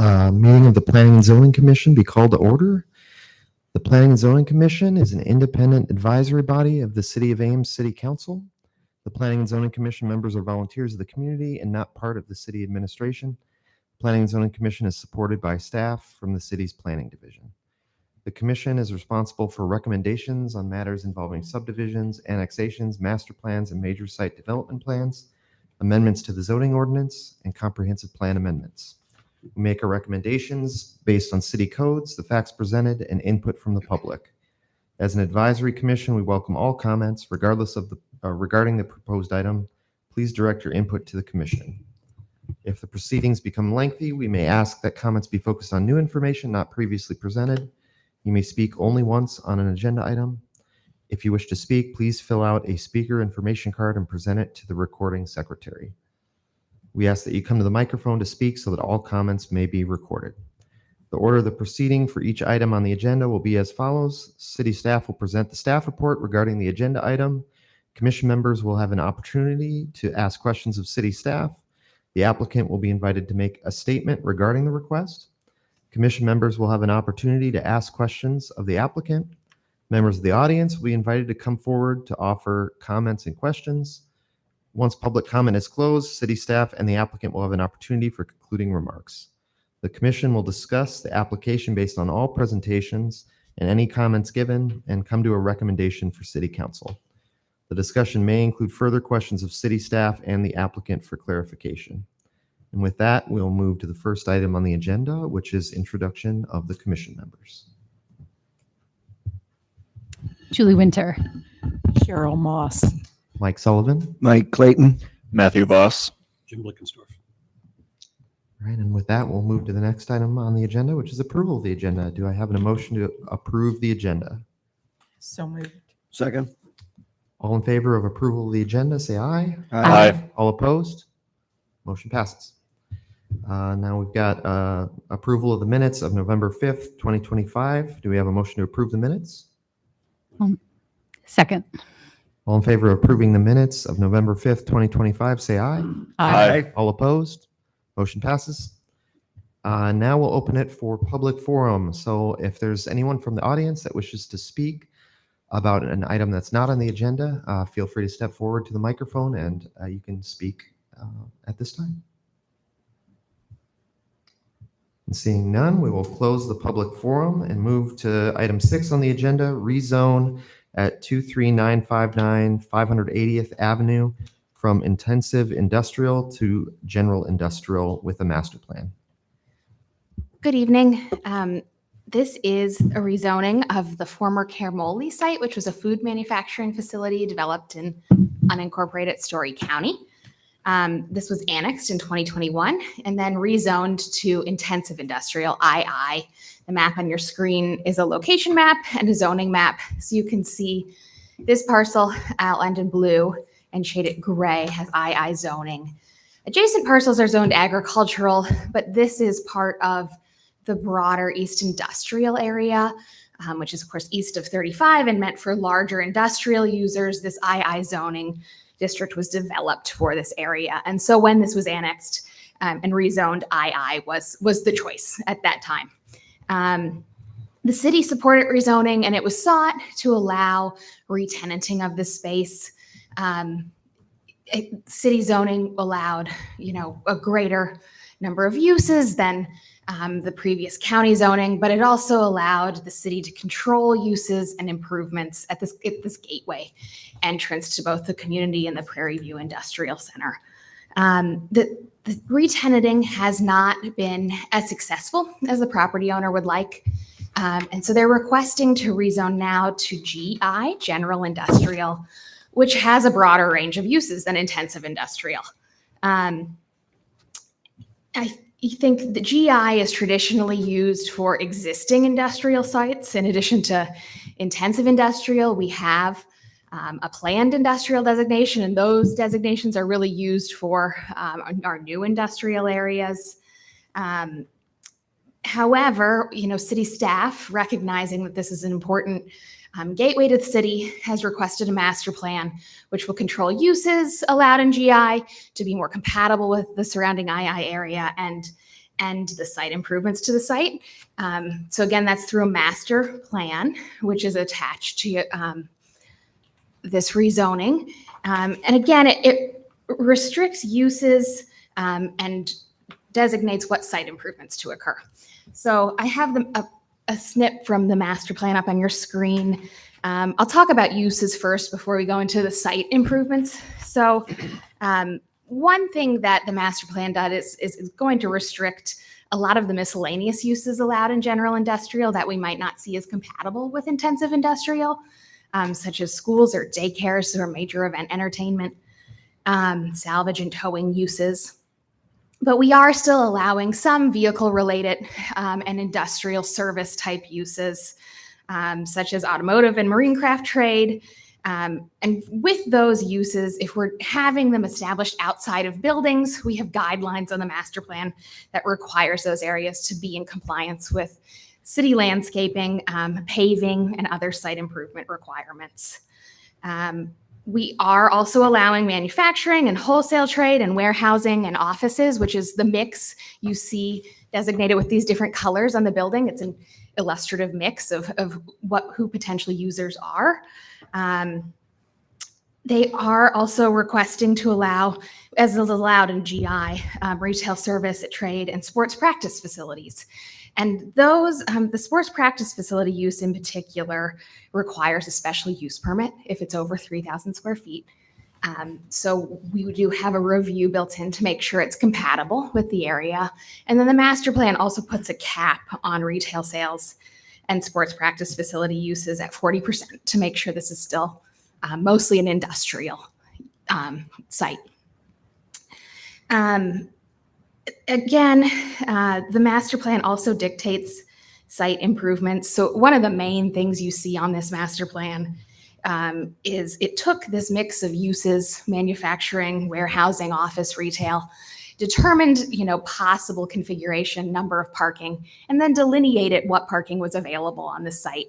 Meeting of the Planning and Zoning Commission be called to order. The Planning and Zoning Commission is an independent advisory body of the City of Ames City Council. The Planning and Zoning Commission members are volunteers of the community and not part of the city administration. The Planning and Zoning Commission is supported by staff from the city's planning division. The commission is responsible for recommendations on matters involving subdivisions, annexations, master plans, and major site development plans, amendments to the zoning ordinance, and comprehensive plan amendments. We make our recommendations based on city codes, the facts presented, and input from the public. As an advisory commission, we welcome all comments, regardless of regarding the proposed item. Please direct your input to the commission. If the proceedings become lengthy, we may ask that comments be focused on new information not previously presented. You may speak only once on an agenda item. If you wish to speak, please fill out a speaker information card and present it to the recording secretary. We ask that you come to the microphone to speak so that all comments may be recorded. The order of the proceeding for each item on the agenda will be as follows. City staff will present the staff report regarding the agenda item. Commission members will have an opportunity to ask questions of city staff. The applicant will be invited to make a statement regarding the request. Commission members will have an opportunity to ask questions of the applicant. Members of the audience will be invited to come forward to offer comments and questions. Once public comment is closed, city staff and the applicant will have an opportunity for concluding remarks. The commission will discuss the application based on all presentations and any comments given and come to a recommendation for city council. The discussion may include further questions of city staff and the applicant for clarification. And with that, we'll move to the first item on the agenda, which is introduction of the commission members. Julie Winter. Cheryl Moss. Mike Sullivan. Mike Clayton. Matthew Voss. Jim Blickensdorf. All right, and with that, we'll move to the next item on the agenda, which is approval of the agenda. Do I have a motion to approve the agenda? So moved. Second. All in favor of approval of the agenda, say aye. Aye. All opposed? Motion passes. Now we've got approval of the minutes of November 5th, 2025. Do we have a motion to approve the minutes? Second. All in favor of approving the minutes of November 5th, 2025, say aye. Aye. All opposed? Motion passes. Now we'll open it for public forum. So if there's anyone from the audience that wishes to speak about an item that's not on the agenda, feel free to step forward to the microphone and you can speak at this time. And seeing none, we will close the public forum and move to item 6 on the agenda, rezone at 23959 580th Avenue from intensive industrial to general industrial with a master plan. Good evening. This is a rezoning of the former Carmoli site, which was a food manufacturing facility developed in unincorporated Story County. This was annexed in 2021 and then rezoned to intensive industrial, II. The map on your screen is a location map and a zoning map. So you can see this parcel outlined in blue and shaded gray has II zoning. Adjacent parcels are zoned agricultural, but this is part of the broader East Industrial area, which is of course east of 35 and meant for larger industrial users. This II zoning district was developed for this area. And so when this was annexed and rezoned, II was the choice at that time. The city supported rezoning and it was sought to allow re-tenanting of the space. City zoning allowed, a greater number of uses than the previous county zoning, but it also allowed the city to control uses and improvements at this gateway entrance to both the community and the Prairie View Industrial Center. The re-tenanting has not been as successful as the property owner would like. And so they're requesting to rezone now to GI, general industrial, which has a broader range of uses than intensive industrial. I think the GI is traditionally used for existing industrial sites. In addition to intensive industrial, we have a planned industrial designation, and those designations are really used for our new industrial areas. However, city staff, recognizing that this is an important gateway to the city, has requested a master plan which will control uses allowed in GI to be more compatible with the surrounding II area and and the site improvements to the site. So again, that's through a master plan, which is attached to this rezoning. And again, it restricts uses and designates what site improvements to occur. So I have a snip from the master plan up on your screen. I'll talk about uses first before we go into the site improvements. So one thing that the master plan does is going to restrict a lot of the miscellaneous uses allowed in general industrial that we might not see as compatible with intensive industrial, such as schools or daycares or major event entertainment, salvage and towing uses. But we are still allowing some vehicle-related and industrial service type uses, such as automotive and marine craft trade. And with those uses, if we're having them established outside of buildings, we have guidelines on the master plan that requires those areas to be in compliance with city landscaping, paving, and other site improvement requirements. We are also allowing manufacturing and wholesale trade and warehousing and offices, which is the mix you see designated with these different colors on the building. It's an illustrative mix of who potential users are. They are also requesting to allow, as is allowed in GI, retail service, trade, and sports practice facilities. And those, the sports practice facility use in particular requires a special use permit if it's over 3,000 square feet. So we do have a review built in to make sure it's compatible with the area. And then the master plan also puts a cap on retail sales and sports practice facility uses at 40% to make sure this is still mostly an industrial site. Again, the master plan also dictates site improvements. So one of the main things you see on this master plan is it took this mix of uses, manufacturing, warehousing, office, retail, determined, possible configuration, number of parking, and then delineated what parking was available on the site.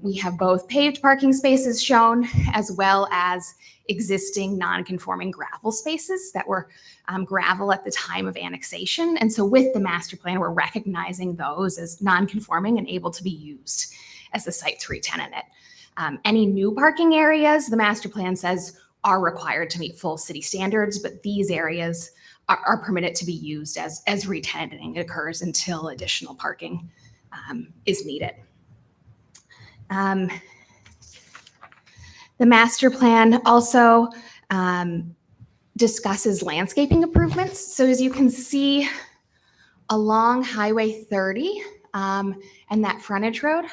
We have both paved parking spaces shown as well as existing non-conforming gravel spaces that were gravel at the time of annexation. And so with the master plan, we're recognizing those as non-conforming and able to be used as the site's re-tenanted. Any new parking areas, the master plan says are required to meet full city standards, but these areas are permitted to be used as re-tenanting occurs until additional parking is needed. The master plan also discusses landscaping improvements. So as you can see along Highway 30 and that frontage road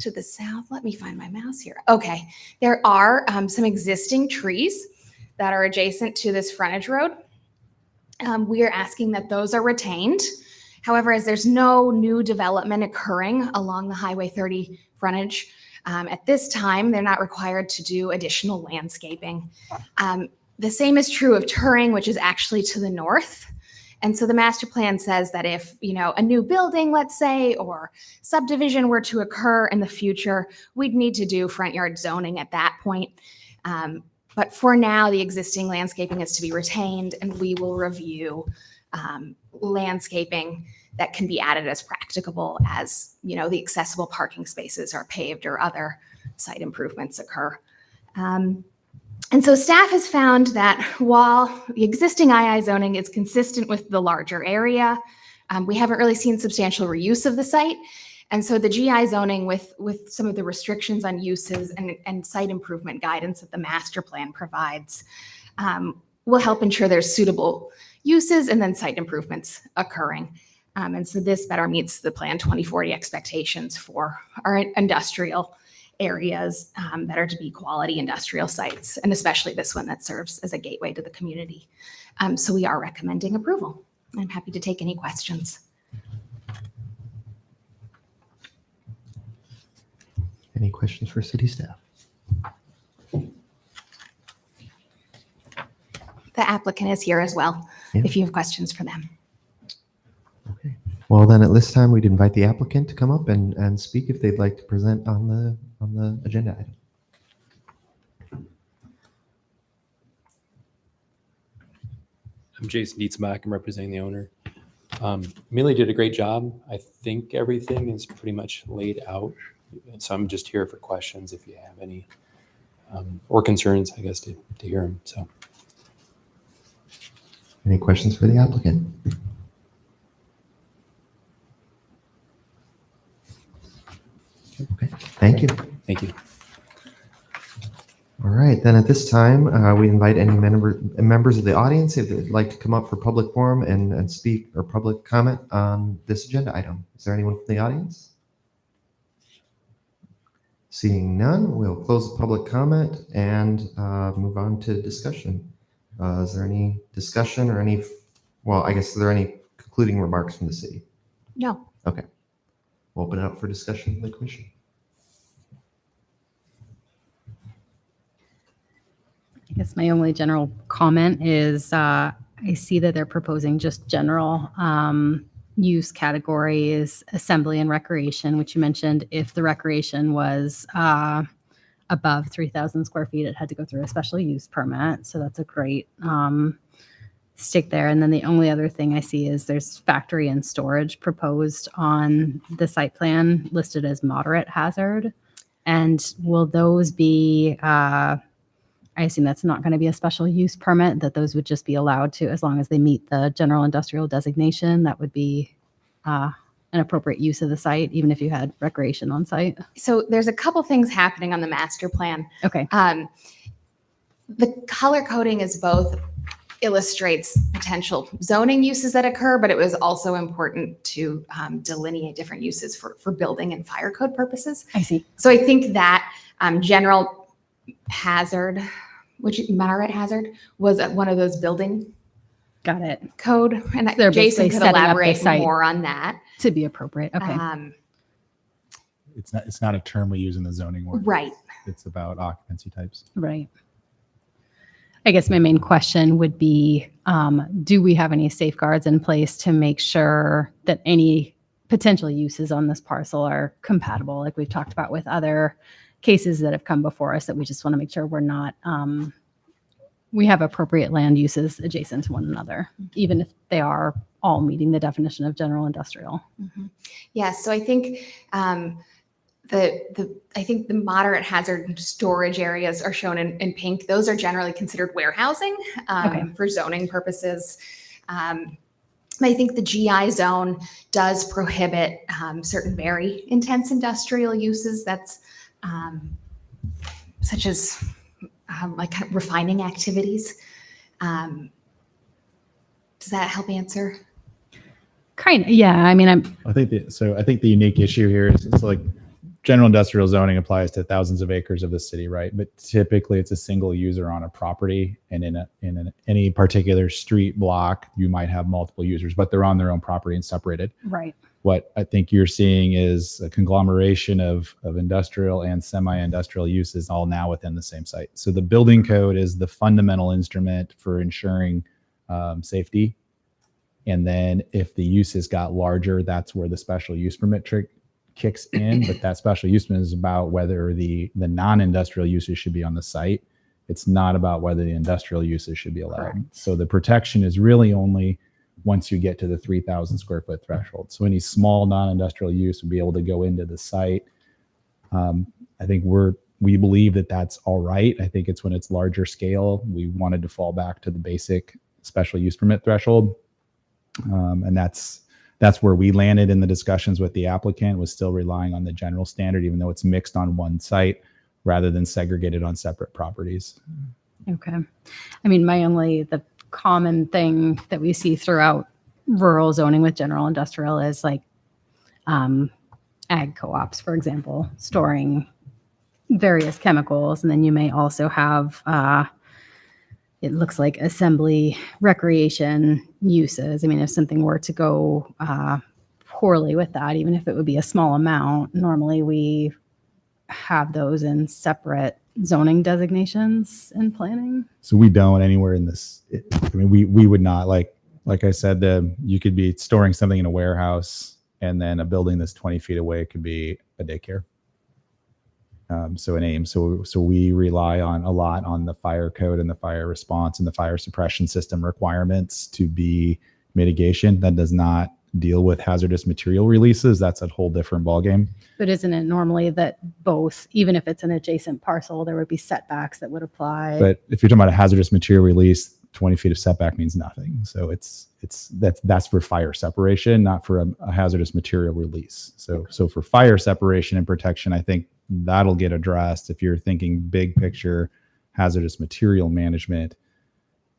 to the south, let me find my mouse here. Okay, there are some existing trees that are adjacent to this frontage road. We are asking that those are retained. However, as there's no new development occurring along the Highway 30 frontage, at this time, they're not required to do additional landscaping. The same is true of Turing, which is actually to the north. And so the master plan says that if, a new building, let's say, or subdivision were to occur in the future, we'd need to do front yard zoning at that point. But for now, the existing landscaping is to be retained, and we will review landscaping that can be added as practicable as, the accessible parking spaces are paved or other site improvements occur. And so staff has found that while the existing II zoning is consistent with the larger area, we haven't really seen substantial reuse of the site. And so the GI zoning with some of the restrictions on uses and site improvement guidance that the master plan provides will help ensure there's suitable uses and then site improvements occurring. And so this better meets the Plan 2040 expectations for our industrial areas that are to be quality industrial sites, and especially this one that serves as a gateway to the community. So we are recommending approval. I'm happy to take any questions. Any questions for city staff? The applicant is here as well, Yeah. if you have questions for them. Okay. Well, then at this time, we'd invite the applicant to come up and speak if they'd like to present on the agenda item. I'm Jason Dietzmack. I'm representing the owner. Amelia did a great job. I think everything is pretty much laid out. So I'm just here for questions if you have any, or concerns, I guess, to hear them. So. Any questions for the applicant? Okay, thank you. Thank you. All right, then at this time, we invite any members of the audience if they'd like to come up for public forum and speak or public comment on this agenda item. Is there anyone from the audience? Seeing none, we'll close the public comment and move on to discussion. Is there any discussion or well, I guess, are there any concluding remarks from the city? No. Okay. We'll open it up for discussion from the commission. I guess my only general comment is I see that they're proposing just general use category is assembly and recreation, which you mentioned. If the recreation was above 3,000 square feet, it had to go through a special use permit. So that's a great stick there. And then the only other thing I see is there's factory and storage proposed on the site plan listed as moderate hazard. And will those be I assume that's not going to be a special use permit, that those would just be allowed to, as long as they meet the general industrial designation, that would be an appropriate use of the site, even if you had recreation on site. So there's a couple things happening on the master plan. Okay. The color coding is both illustrates potential zoning uses that occur, but it was also important to delineate different uses for building and fire code purposes. I see. So I think that general hazard, which moderate hazard, was one of those building Got it. code. And They're Jason basically could setting up the elaborate site. more on that. To be appropriate. Okay. It's not a term we use in the zoning ordinance. Right. It's about occupancy types. Right. I guess my main question would be, do we have any safeguards in place to make sure that any potential uses on this parcel are compatible, like we've talked about with other cases that have come before us, that we just want to make sure we're not, we have appropriate land uses adjacent to one another, even if they are all meeting the definition of general industrial. Yeah, so I think the moderate hazard storage areas are shown in pink. Those are generally considered warehousing for zoning purposes. I think the GI zone does prohibit certain very intense industrial uses. That's such as like kind of refining activities. Does that help answer? Kind of, yeah. I mean, I think the unique issue here is it's like general industrial zoning applies to thousands of acres of the city, right? But typically it's a single user on a property, and in any particular street block, you might have multiple users, but they're on their own property and separated. right. What I think you're seeing is a conglomeration of industrial and semi-industrial uses all now within the same site. So the building code is the fundamental instrument for ensuring safety. And then if the uses got larger, that's where the special use permit trick kicks in. But that special use permit is about whether the non-industrial uses should be on the site. It's not about whether the industrial uses should be allowed. Correct. So the protection is really only once you get to the 3,000 square foot threshold. So any small non-industrial use would be able to go into the site. I think we believe that that's all right. I think it's when it's larger scale, we wanted to fall back to the basic special use permit threshold. And that's where we landed in the discussions with the applicant, was still relying on the general standard, even though it's mixed on one site rather than segregated on separate properties. Okay. I mean, the common thing that we see throughout rural zoning with general industrial is like ag co-ops, for example, storing various chemicals. And then you may also have, it looks like assembly recreation uses. I mean, if something were to go poorly with that, even if it would be a small amount, normally we have those in separate zoning designations in planning. So we don't anywhere in this. I mean, we would not, like I said, you could be storing something in a warehouse, and then a building that's 20 feet away could be a daycare. So an AIM. So we rely a lot on the fire code and the fire response and the fire suppression system requirements to be mitigation. That does not deal with hazardous material releases. That's a whole different ballgame. But isn't it normally that both, even if it's an adjacent parcel, there would be setbacks that would apply? But if you're talking about a hazardous material release, 20 feet of setback means nothing. So that's for fire separation, not for a hazardous material release. So for fire separation and protection, I think that'll get addressed. If you're thinking big picture hazardous material management,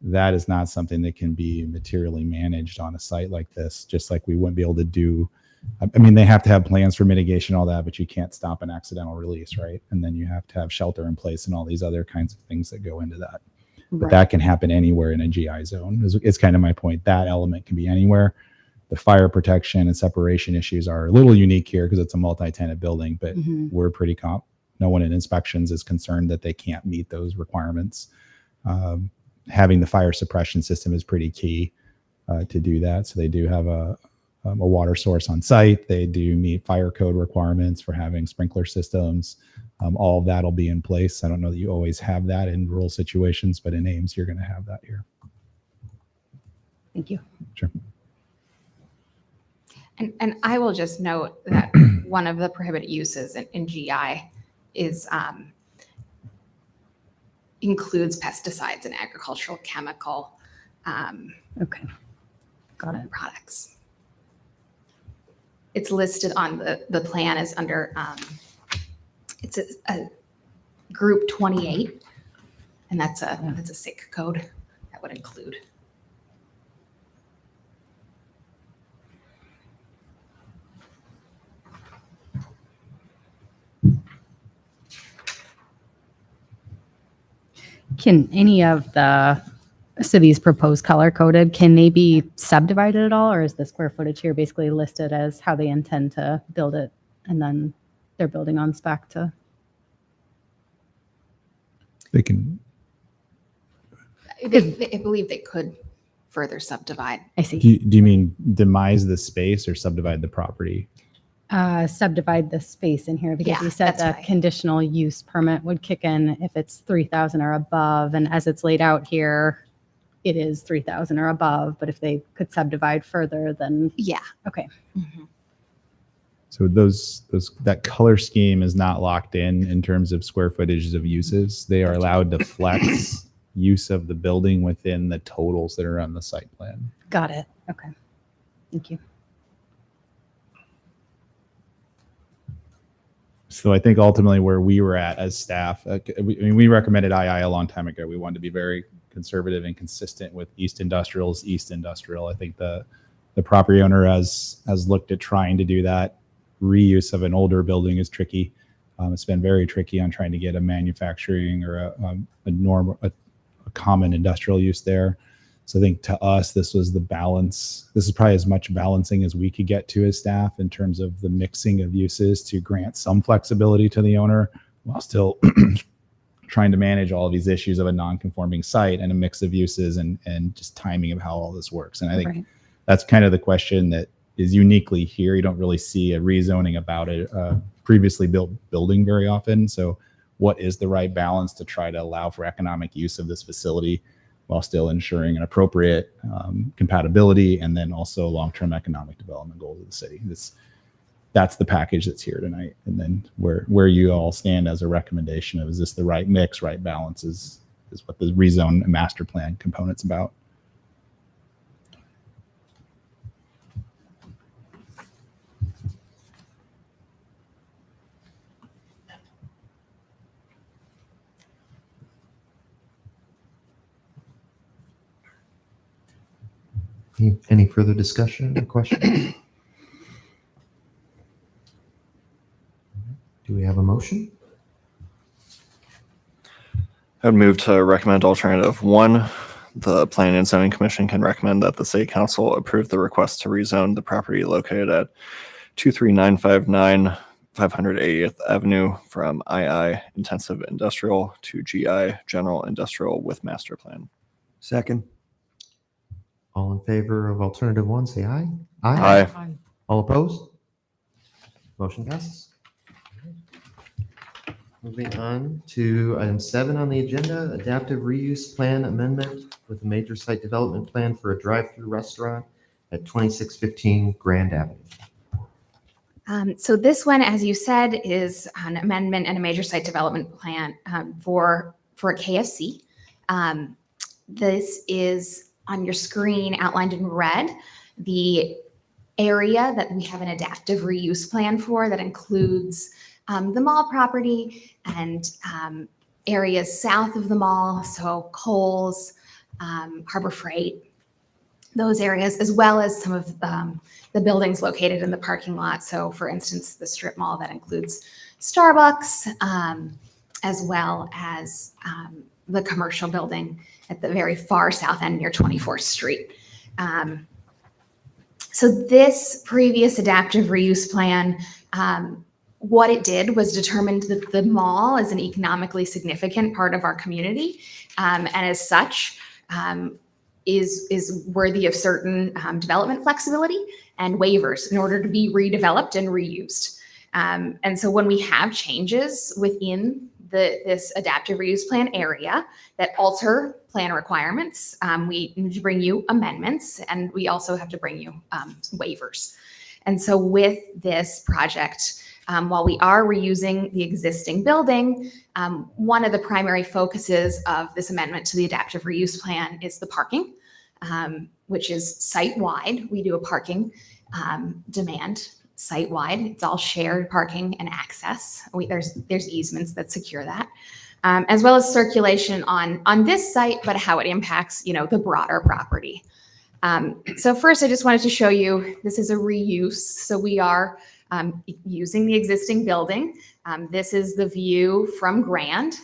that is not something that can be materially managed on a site like this, just like we wouldn't be able to do. I mean, they have to have plans for mitigation, all that, but you can't stop an accidental release, right? And then you have to have shelter in place and all these other kinds of things that go into that. But that can happen anywhere in a GI zone. It's kind of my point. That element can be anywhere. The fire protection and separation issues are a little unique here because it's a multi-tenant building, but we're pretty no one in inspections is concerned that they can't meet those requirements. Having the fire suppression system is pretty key to do that. So they do have a water source on site. They do meet fire code requirements for having sprinkler systems. All of that will be in place. I don't know that you always have that in rural situations, but in Ames, you're going to have that here. Thank you. Sure. And I will just note that one of the prohibited uses in GI is includes pesticides and agricultural chemical Okay. Got it. products. It's listed on the plan as under, it's a group 28, and that's a SIC code that would include. Can any of the cities proposed color coded, can they be subdivided at all? Or is the square footage here basically listed as how they intend to build it? And then they're building on spec to, They can. I believe they could further subdivide. I see. Do you mean demise the space or subdivide the property? Subdivide the space in here because Yeah, you said that's the right. conditional use permit would kick in if it's 3,000 or above. And as it's laid out here, it is 3,000 or above. But if they could subdivide further, then Yeah. okay. Mhm. So that color scheme is not locked in terms of square footages of uses. They are allowed to flex use of the building within the totals that are on the site plan. Got it. Okay. Thank you. So I think ultimately where we were at as staff, we recommended II a long time ago. We wanted to be very conservative and consistent with East Industrial. I think the property owner has looked at trying to do that. Reuse of an older building is tricky. It's been very tricky on trying to get a manufacturing or a common industrial use there. So I think to us, this was the balance. This is probably as much balancing as we could get to as staff in terms of the mixing of uses to grant some flexibility to the owner while still trying to manage all of these issues of a non-conforming site and a mix of uses and just timing of how all this works. And I think Right. that's kind of the question that is uniquely here. You don't really see a rezoning about a previously built building very often. So what is the right balance to try to allow for economic use of this facility while still ensuring an appropriate compatibility and then also long-term economic development goals of the city? That's the package that's here tonight. And then where you all stand as a recommendation of, is this the right mix, right balance is what the rezone and master plan component's about. Any further discussion or question? Do we have a motion? I'd move to recommend alternative 1. The Planning and Zoning Commission can recommend that the City Council approve the request to rezone the property located at 23959 580th Avenue from II Intensive Industrial to GI General Industrial with Master Plan. Second. All in favor of alternative 1, say aye. Aye. All opposed? Motion passes. Moving on to item 7 on the agenda, adaptive reuse plan amendment with a major site development plan for a drive-through restaurant at 2615 Grand Avenue. So this one, as you said, is an amendment and a major site development plan for a KFC. This is on your screen outlined in red, the area that we have an adaptive reuse plan for that includes the mall property and areas south of the mall, so Kohl's, Harbor Freight, those areas, as well as some of the buildings located in the parking lot. So for instance, the strip mall that includes Starbucks, as well as the commercial building at the very far south end near 24th Street. So this previous adaptive reuse plan, what it did was determined that the mall is an economically significant part of our community, and as such, is worthy of certain development flexibility and waivers in order to be redeveloped and reused. And so when we have changes within this adaptive reuse plan area that alter plan requirements, we need to bring you amendments, and we also have to bring you waivers. And so with this project, while we are reusing the existing building, one of the primary focuses of this amendment to the adaptive reuse plan is the parking, which is site-wide. We do a parking demand site-wide. It's all shared parking and access. There's easements that secure that, as well as circulation on this site, but how it impacts, the broader property. So first, I just wanted to show you, this is a reuse. So we are using the existing building. This is the view from Grand.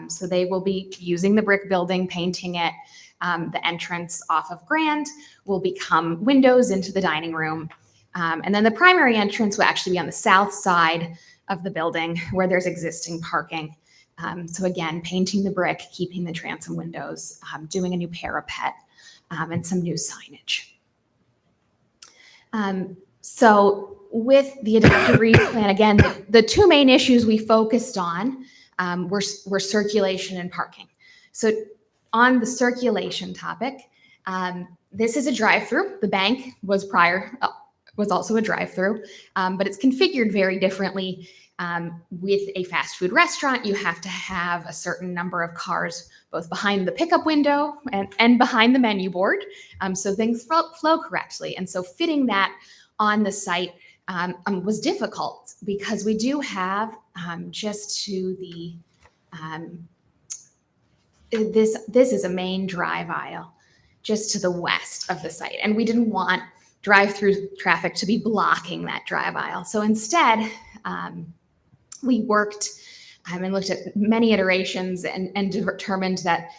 So they will be using the brick building, painting it. The entrance off of Grand will become windows into the dining room. And then the primary entrance will actually be on the south side of the building where there's existing parking. So again, painting the brick, keeping the transom windows, doing a new parapet, and some new signage. So with the adaptive reuse plan, again, the two main issues we focused on were circulation and parking. So on the circulation topic, this is a drive-through. The bank was also a drive-through, but it's configured very differently. With a fast food restaurant, you have to have a certain number of cars both behind the pickup window and behind the menu board, so things flow correctly. And so fitting that on the site was difficult because we do have just to the this is a main drive aisle just to the west of the site, and we didn't want drive-through traffic to be blocking that drive aisle. So instead, we worked and looked at many iterations and determined that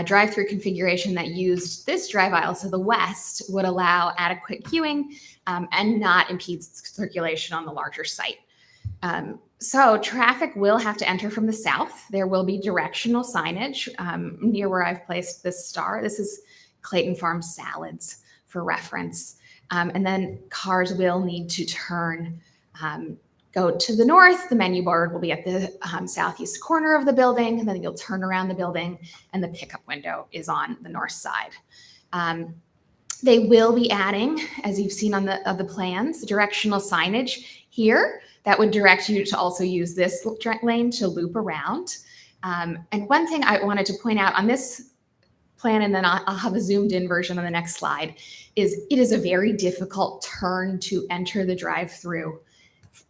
drive-through configuration that used this drive aisle to the west would allow adequate queuing and not impede circulation on the larger site. So traffic will have to enter from the south. There will be directional signage near where I've placed this star. This is Clayton Farm Salads for reference. And then cars will need to turn, go to the north. The menu board will be at the southeast corner of the building. And then you'll turn around the building and the pickup window is on the north side. They will be adding, as you've seen on the plans, directional signage here that would direct you to also use this lane to loop around. And one thing I wanted to point out on this plan, and then I'll have a zoomed in version on the next slide, is it is a very difficult turn to enter the drive-through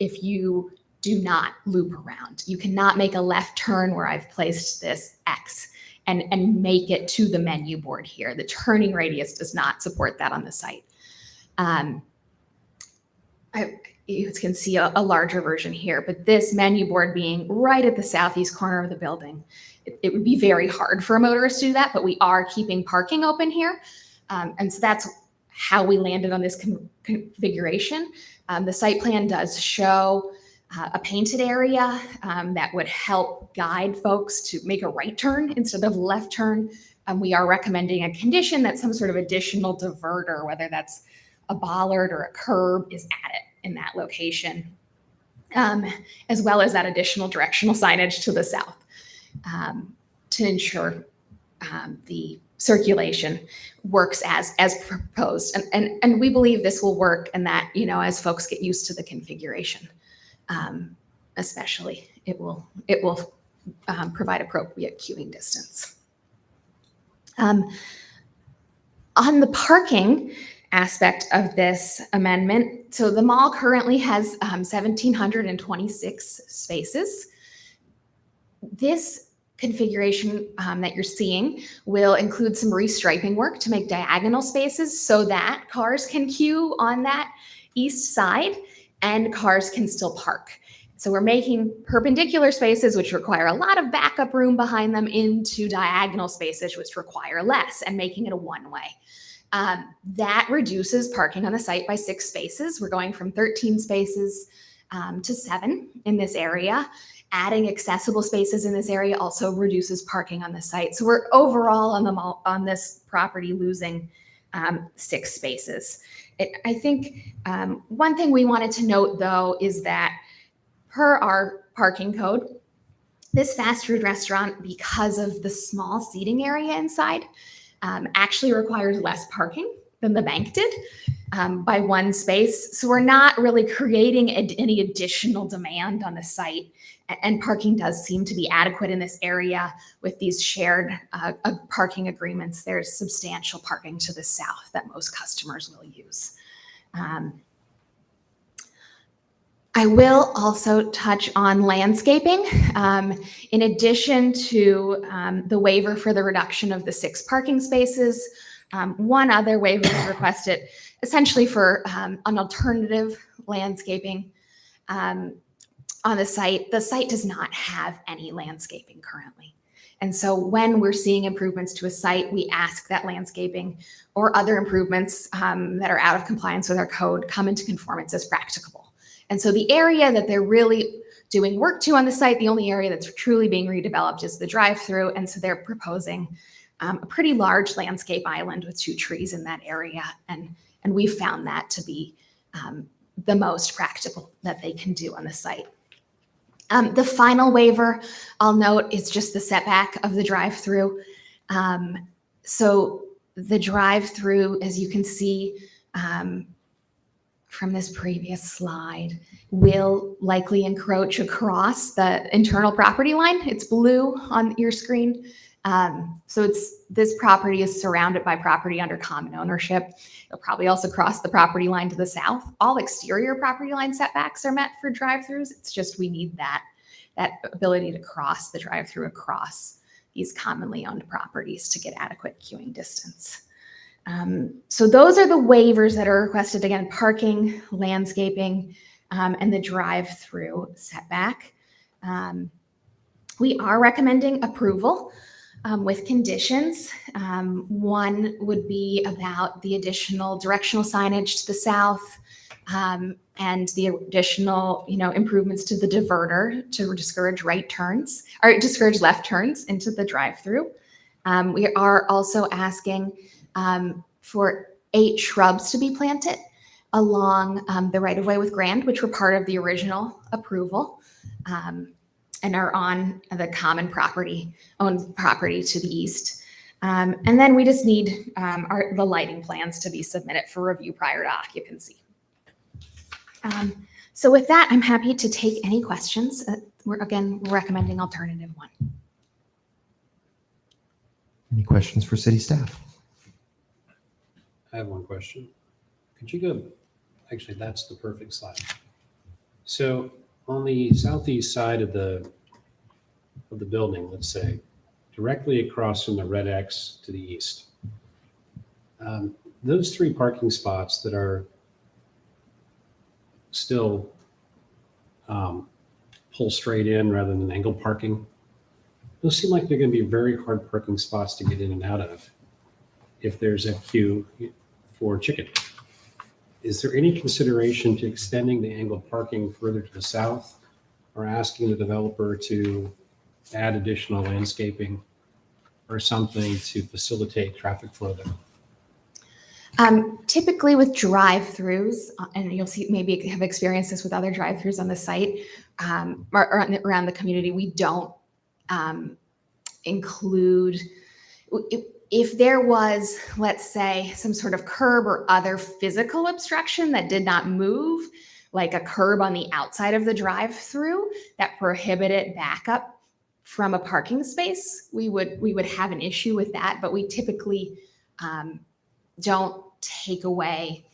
if you do not loop around. You cannot make a left turn where I've placed this X and make it to the menu board here. The turning radius does not support that on the site. You can see a larger version here, but this menu board being right at the southeast corner of the building, it would be very hard for a motorist to do that, but we are keeping parking open here. And so that's how we landed on this configuration. The site plan does show a painted area that would help guide folks to make a right turn instead of left turn. We are recommending a condition that some sort of additional diverter, whether that's a bollard or a curb, is added in that location, as well as that additional directional signage to the south to ensure the circulation works as proposed. And we believe this will work, and that, as folks get used to the configuration, especially, it will provide appropriate queuing distance. On the parking aspect of this amendment, so the mall currently has 1,726 spaces. This configuration that you're seeing will include some restriping work to make diagonal spaces so that cars can queue on that east side and cars can still park. So we're making perpendicular spaces, which require a lot of backup room behind them, into diagonal spaces, which require less, and making it a one-way. That reduces parking on the site by 6 spaces. We're going from 13 spaces to 7 in this area. Adding accessible spaces in this area also reduces parking on the site. So we're overall on this property losing 6 spaces. I think one thing we wanted to note, though, is that per our parking code, this fast food restaurant, because of the small seating area inside, actually requires less parking than the bank did by 1 space. So we're not really creating any additional demand on the site. And parking does seem to be adequate in this area with these shared parking agreements. There's substantial parking to the south that most customers will use. I will also touch on landscaping. In addition to the waiver for the reduction of the 6 parking spaces, one other waiver was requested essentially for an alternative landscaping on the site. The site does not have any landscaping currently. And so when we're seeing improvements to a site, we ask that landscaping or other improvements that are out of compliance with our code come into conformance as practicable. And so the area that they're really doing work to on the site, the only area that's truly being redeveloped is the drive-through. And so they're proposing a pretty large landscape island with 2 trees in that area. And we found that to be the most practical that they can do on the site. The final waiver I'll note is just the setback of the drive-through. So the drive-through, as you can see from this previous slide, will likely encroach across the internal property line. It's blue on your screen. So this property is surrounded by property under common ownership. It'll probably also cross the property line to the south. All exterior property line setbacks are met for drive-throughs. It's just we need that ability to cross the drive-through across these commonly owned properties to get adequate queuing distance. So those are the waivers that are requested. Again, parking, landscaping, and the drive-through setback. We are recommending approval with conditions. One would be about the additional directional signage to the south and the additional, improvements to the diverter to discourage right turns or discourage left turns into the drive-through. We are also asking for 8 shrubs to be planted along the right-of-way with Grand, which were part of the original approval. And are on the common owned property to the east. And then we just need the lighting plans to be submitted for review prior to occupancy. So with that, I'm happy to take any questions. We're recommending alternative 1. Any questions for city staff? I have one question. Could you go, actually, that's the perfect slide. So on the southeast side of the building, let's say, directly across from the red X to the east, those 3 parking spots that are still pull straight in rather than angle parking, those seem like they're going to be very hard parking spots to get in and out of if there's a queue for chicken. Is there any consideration to extending the angled parking further to the south, or asking the developer to add additional landscaping or something to facilitate traffic flow there? Typically with drive-throughs, and you'll see, maybe have experienced this with other drive-throughs on the site or around the community, we don't include If there was, let's say, some sort of curb or other physical obstruction that did not move, like a curb on the outside of the drive-through that prohibited backup from a parking space, we would have an issue with that. But we typically don't take away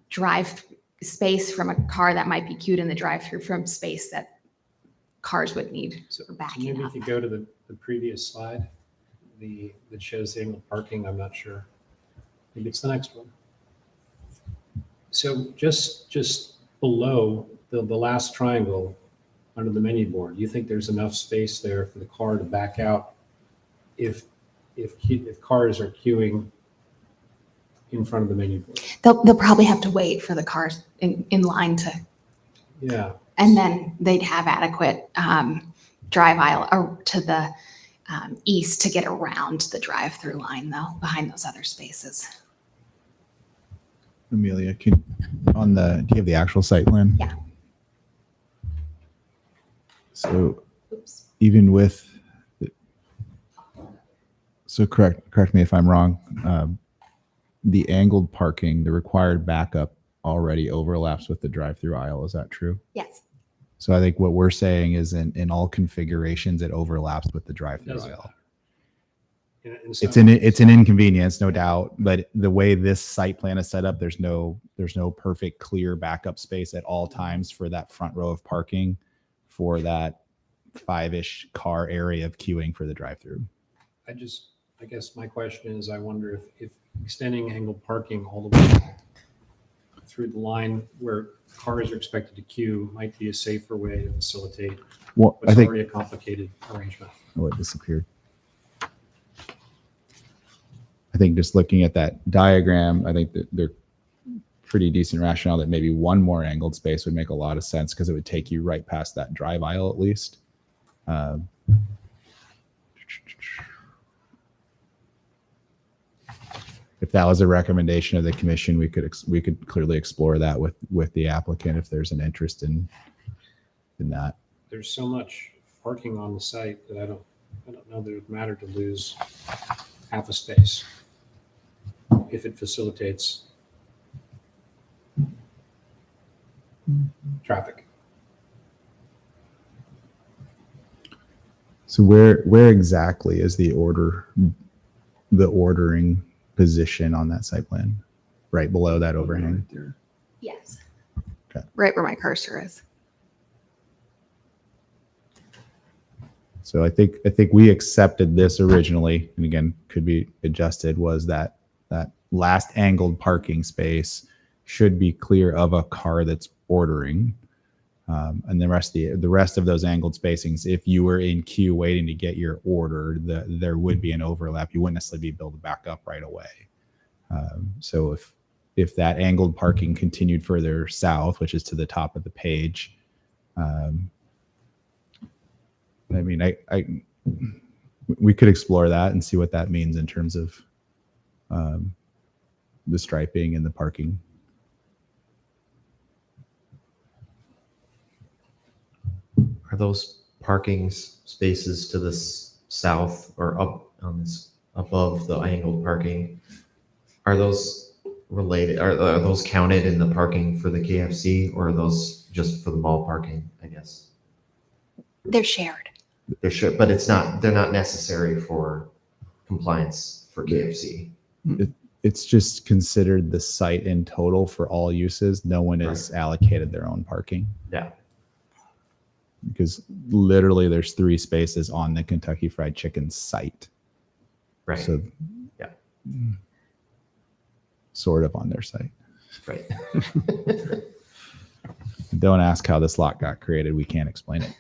drive space from a car that might be queued in the drive-through from space that cars would need So for so backing maybe up. if you go to the previous slide, that shows the angled parking, I'm not sure. Maybe it's the next one. So just below the last triangle under the menu board, do you think there's enough space there for the car to back out if cars are queuing in front of the menu board? They'll probably have to wait for the cars in line to, Yeah, and then they'd have adequate drive aisle or to the east to get around the drive-through line though, behind those other spaces. Amelia, do you have the actual site plan? Yeah. So Oops. even with, so correct me if I'm wrong, the angled parking, the required backup already overlaps with the drive-through aisle. Is that true? Yes. So I think what we're saying is in all configurations, it overlaps with the drive-through doesn't aisle. matter. It's an inconvenience, no doubt, but the way this site plan is set up, there's no perfect clear backup space at all times for that front row of parking for that 5-ish car area of queuing for the drive-through. I guess my question is, I wonder if extending angled parking all the way through the line where cars are expected to queue might be a safer way to facilitate Well, I what's think, already a complicated arrangement. oh, it disappeared. I think just looking at that diagram, I think that they're pretty decent rationale that maybe one more angled space would make a lot of sense because it would take you right past that drive aisle at least. If that was a recommendation of the commission, we could clearly explore that with the applicant if there's an interest in that. There's so much parking on the site that I don't know that it would matter to lose half a space if it facilitates traffic. So where exactly is the ordering position on that site plan? Right below that overhang. Yes. Okay. Right where my cursor is. So I think we accepted this originally, and again could be adjusted, was that last angled parking space should be clear of a car that's ordering. And the rest of those angled spacings, if you were in queue waiting to get your order, there would be an overlap. You wouldn't necessarily be able to back up right away. So if that angled parking continued further south, which is to the top of the page, I mean, we could explore that and see what that means in terms of the striping and the parking. Are those parking spaces to the south or up on this above the angled parking? Are those related? Are those counted in the parking for the KFC, or are those just for the mall parking? I guess They're shared. they're sure, but it's not. They're not necessary for compliance for KFC. It's just considered the site in total for all uses. No one is allocated their own parking. Yeah. Because literally there's 3 spaces on the Kentucky Fried Chicken site. Right. So yeah. Sort of on their site. Right. Don't ask how this lot got created. We can't explain it.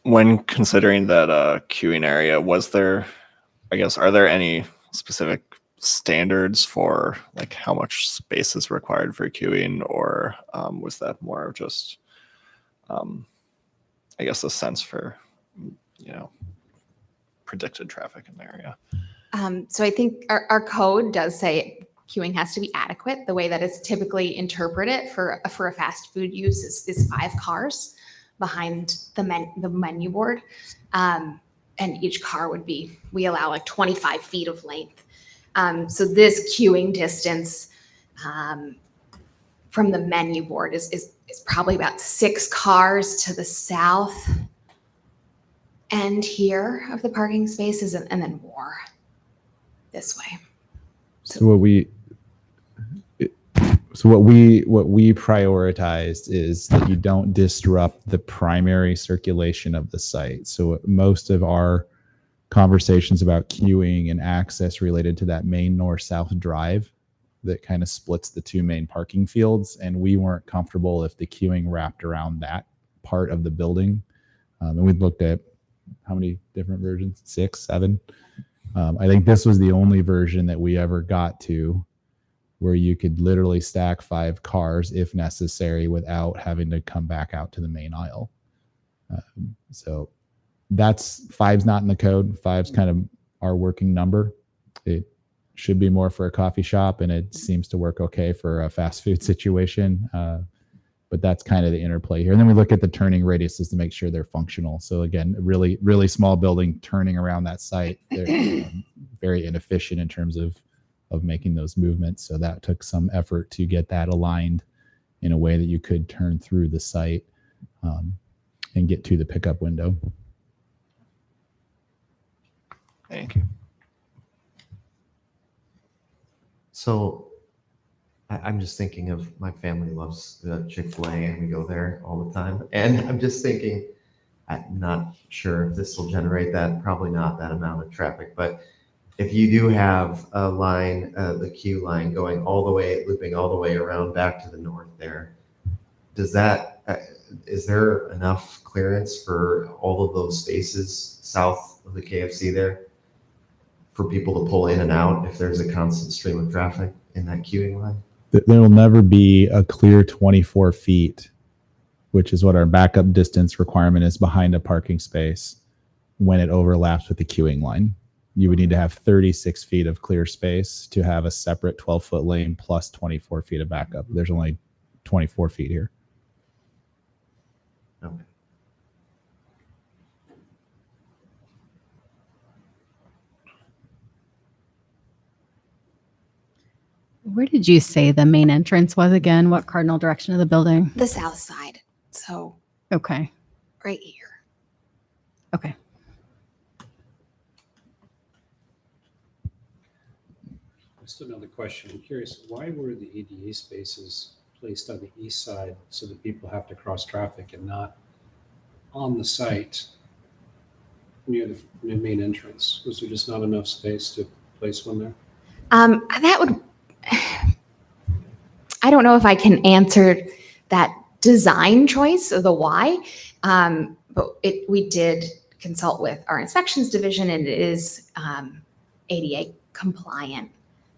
When considering that queuing area, are there any specific standards for like how much space is required for queuing, or was that more of just, I guess, a sense for, predicted traffic in the area? So I think our code does say queuing has to be adequate. The way that it's typically interpreted for a fast food use is 5 cars behind the menu board. And each car we allow like 25 feet of length. So this queuing distance from the menu board is probably about 6 cars to the south end here of the parking spaces, and then more this way. So what we prioritized is that you don't disrupt the primary circulation of the site. So most of our conversations about queuing and access related to that main north-south drive that kind of splits the 2 main parking fields, and we weren't comfortable if the queuing wrapped around that part of the building. And we looked at how many different versions? 6, 7. I think this was the only version that we ever got to where you could literally stack 5 cars if necessary without having to come back out to the main aisle. So that's 5's not in the code. 5's kind of our working number. It should be more for a coffee shop, and it seems to work okay for a fast food situation. But that's kind of the interplay here. And then we look at the turning radiuses to make sure they're functional. So again, really, really small building turning around that site. They're very inefficient in terms of making those movements. So that took some effort to get that aligned in a way that you could turn through the site and get to the pickup window. Thank you. So I'm just thinking of my family loves Chick-fil-A and we go there all the time. And I'm just thinking, I'm not sure if this will generate that, probably not that amount of traffic, but if you do have a line, the queue line going all the way, looping all the way around back to the north there, does that, is there enough clearance for all of those spaces south of the KFC there for people to pull in and out if there's a constant stream of traffic in that queuing line? There will never be a clear 24 feet, which is what our backup distance requirement is behind a parking space when it overlaps with the queuing line. You would need to have 36 feet of clear space to have a separate 12-foot lane plus 24 feet of backup. There's only 24 feet here. Okay. Where did you say the main entrance was again? What cardinal direction of the building? The south side. So Okay. right here. Okay. Just another question. I'm curious, why were the ADA spaces placed on the east side so that people have to cross traffic and not on the site near the main entrance? Was there just not enough space to place one there? That would, I don't know if I can answer that design choice of the why, but we did consult with our inspections division, and it is ADA compliant.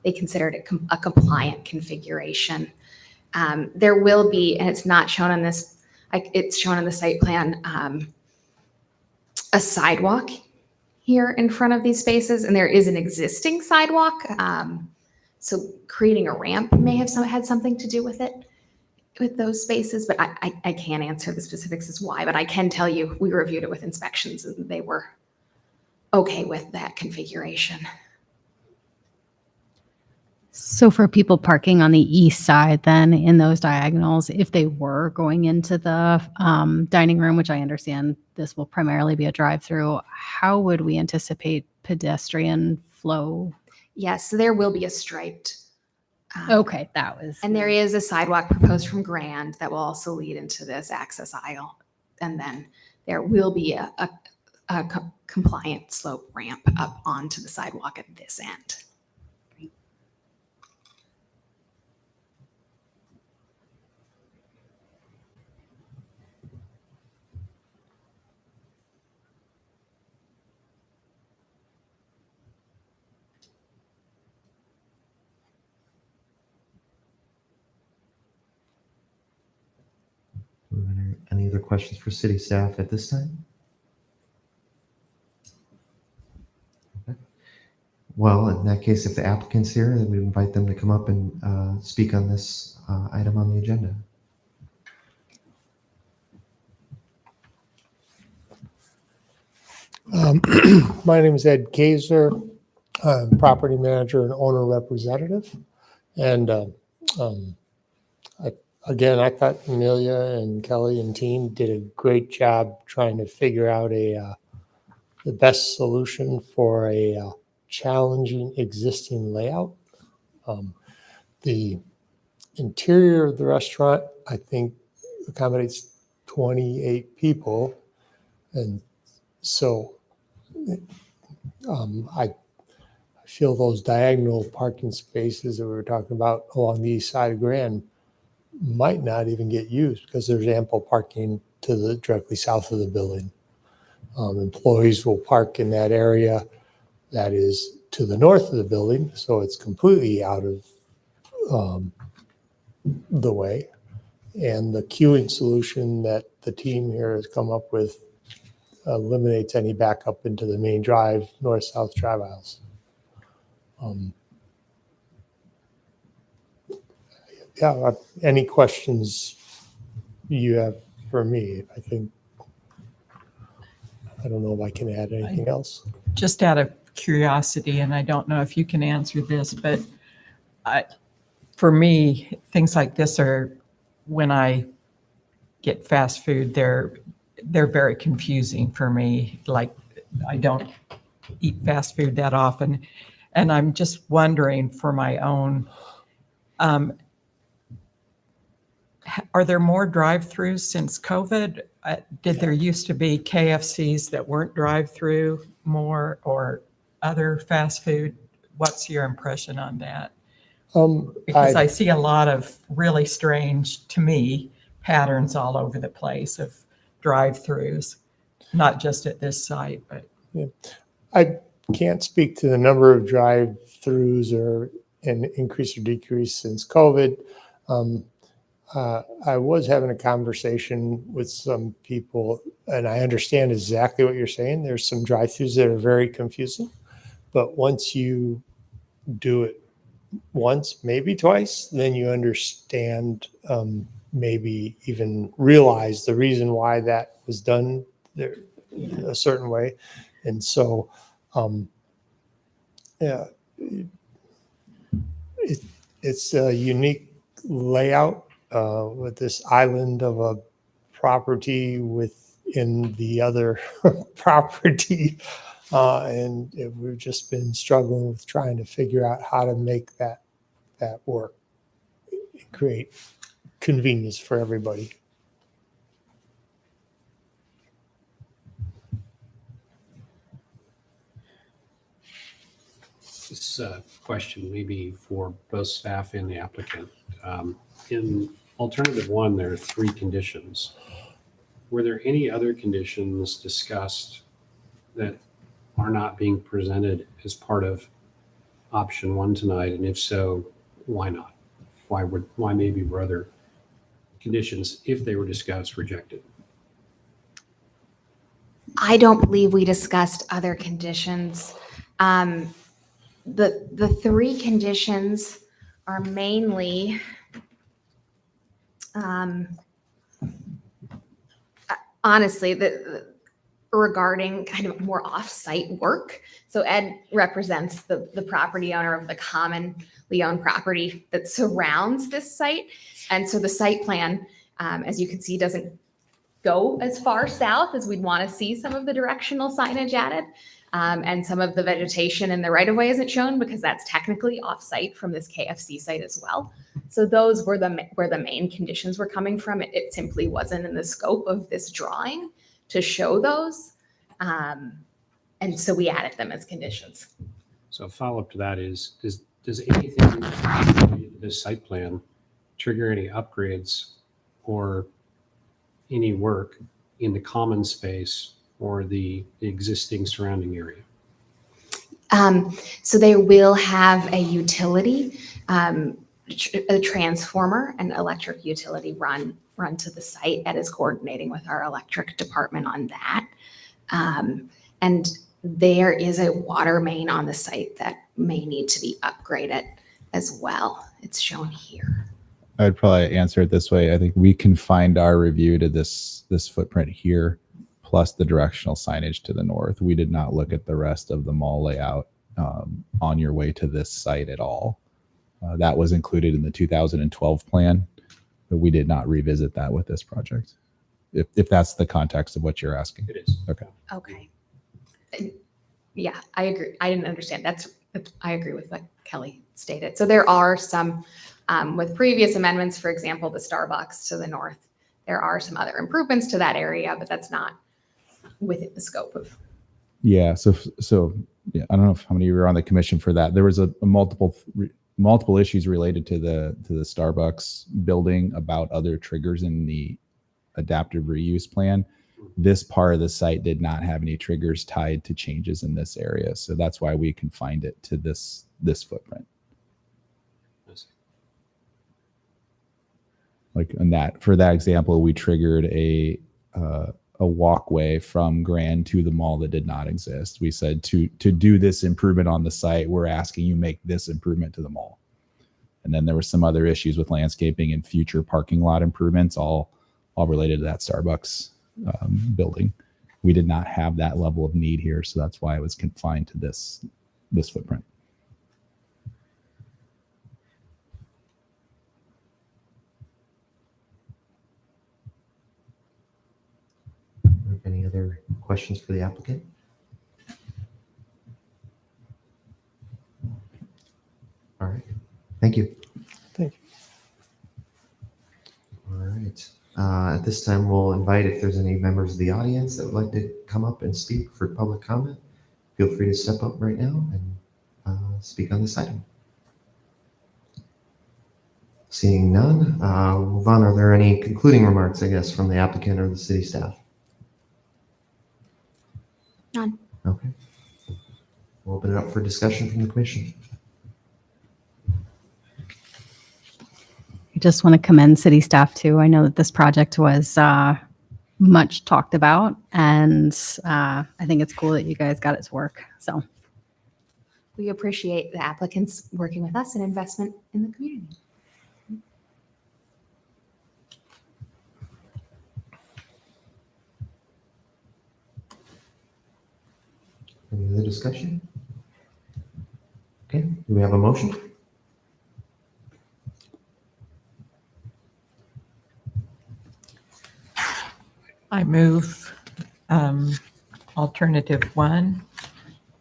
They considered it a compliant configuration. There will be, and it's not shown on this, it's shown on the site plan, a sidewalk here in front of these spaces, and there is an existing sidewalk. So creating a ramp may have had something to do with it, with those spaces, but I can't answer the specifics as why, but I can tell you we reviewed it with inspections and they were okay with that configuration. So for people parking on the east side, then in those diagonals, if they were going into the dining room, which I understand this will primarily be a drive-through, how would we anticipate pedestrian flow? Yes, so there will be a striped. Okay, that was. And there is a sidewalk proposed from Grand that will also lead into this access aisle. And then there will be a compliant slope ramp up onto the sidewalk at this end. Any other questions for city staff at this time? Okay. Well, in that case, if the applicant's here, then we invite them to come up and speak on this item on the agenda. My name is Ed Kaiser. I'm property manager and owner representative. And again, I thought Amelia and Kelly and team did a great job trying to figure out the best solution for a challenging existing layout. The interior of the restaurant, I think, accommodates 28 people. And so I feel those diagonal parking spaces that we were talking about along the east side of Grand might not even get used because there's ample parking to the directly south of the building. Employees will park in that area that is to the north of the building, so it's completely out of the way. And the queuing solution that the team here has come up with eliminates any backup into the main drive, north-south drive aisles. Yeah, any questions you have for me? I think, I don't know if I can add anything else. Just out of curiosity, and I don't know if you can answer this, but for me, things like this are, when I get fast food, they're very confusing for me. Like, I don't eat fast food that often. And I'm just wondering for my own, are there more drive-throughs since COVID? Did there used to be KFCs that weren't drive-through more, or other fast food? What's your impression on that? Because I see a lot of really strange, to me, patterns all over the place of drive-throughs, not just at this site, but. Yeah. I can't speak to the number of drive-throughs or an increase or decrease since COVID. I was having a conversation with some people, and I understand exactly what you're saying. There's some drive-throughs that are very confusing, but once you do it once, maybe twice, then you understand, maybe even realize the reason why that was done there a certain way. And so, yeah, it's a unique layout with this island of a property within the other property. And we've just been struggling with trying to figure out how to make that work, create convenience for everybody. This question maybe for both staff and the applicant. In alternative one, there are 3 conditions. Were there any other conditions discussed that are not being presented as part of option 1 tonight? And if so, why not? Why maybe were other conditions, if they were discussed, rejected? I don't believe we discussed other conditions. The 3 conditions are mainly honestly regarding kind of more off-site work. So Ed represents the property owner of the commonly owned property that surrounds this site. And so the site plan, as you can see, doesn't go as far south as we'd want to see some of the directional signage added. And some of the vegetation in the right-of-way isn't shown because that's technically off-site from this KFC site as well. So those were where the main conditions were coming from. It simply wasn't in the scope of this drawing to show those. And so we added them as conditions. So a follow-up to that is, does anything in this site plan trigger any upgrades or any work in the common space or the existing surrounding area? So they will have a utility, a transformer, and electric utility run to the site. Ed is coordinating with our electric department on that. And there is a water main on the site that may need to be upgraded as well. It's shown here. I'd probably answer it this way. I think we confined our review to this footprint here, plus the directional signage to the north. We did not look at the rest of the mall layout on your way to this site at all. That was included in the 2012 plan, but we did not revisit that with this project. If that's the context of what you're asking. It is. Okay. Okay. Yeah, I agree. I didn't understand. I agree with what Kelly stated. So there are some, with previous amendments, for example, the Starbucks to the north, there are some other improvements to that area, but that's not within the scope of. Yeah. So yeah, I don't know how many of you were on the commission for that. There was a multiple issues related to the Starbucks building about other triggers in the adaptive reuse plan. This part of the site did not have any triggers tied to changes in this area. So that's why we confined it to this footprint. I see. Like in that, for that example, we triggered a walkway from Grand to the mall that did not exist. We said to do this improvement on the site, we're asking you make this improvement to the mall. And then there were some other issues with landscaping and future parking lot improvements, all related to that Starbucks building. We did not have that level of need here, so that's why it was confined to this footprint. Any other questions for the applicant? All right. Thank you. Thank you. All right. At this time, we'll invite if there's any members of the audience that would like to come up and speak for public comment. Feel free to step up right now and speak on this item. Seeing none, we'll move on. Are there any concluding remarks, I guess, from the applicant or the city staff? None. Okay. We'll open it up for discussion from the commission. I just want to commend city staff too. I know that this project was much talked about, and I think it's cool that you guys got it to work. So We appreciate the applicants working with us and investment in the community. Any other discussion? Okay, do we have a motion? I move alternative 1.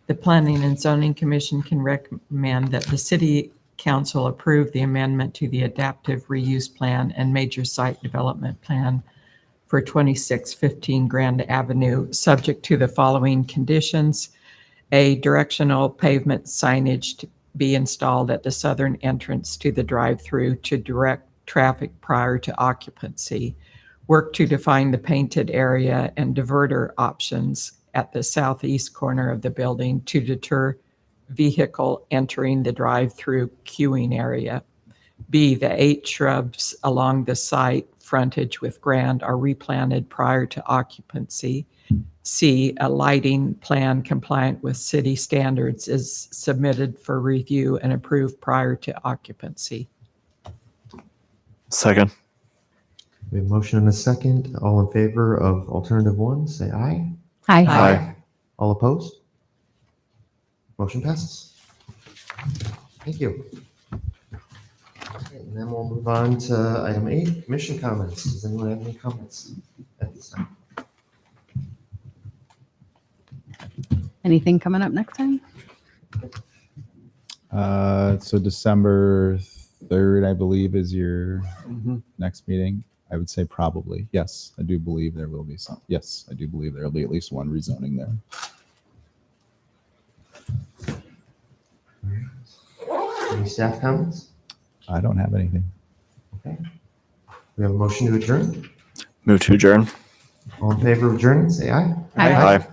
The Planning and Zoning Commission can recommend that the City Council approve the amendment to the Adaptive Reuse Plan and Major Site Development Plan for 2615 Grand Avenue, subject to the following conditions. A directional pavement signage to be installed at the southern entrance to the drive-through to direct traffic prior to occupancy. Work to define the painted area and diverter options at the southeast corner of the building to deter vehicle entering the drive-through queuing area. B, the 8 shrubs along the site frontage with Grand are replanted prior to occupancy. C, a lighting plan compliant with city standards is submitted for review and approved prior to occupancy. Second. We have a motion and a second. All in favor of alternative 1, say aye. hi. Aye. All opposed? Motion passes. Thank you. Okay, and then we'll move on to item 8, commission comments. Does anyone have any comments at this time? Anything coming up next time? So December 3rd, I believe, is your next meeting. I would say probably. Yes, I do believe there will be some. Yes, I do believe there will be at least one rezoning there. Any staff comments? I don't have anything. Okay. We have a motion to adjourn. Move to adjourn. All in favor of adjourning, say aye. Aye. Aye.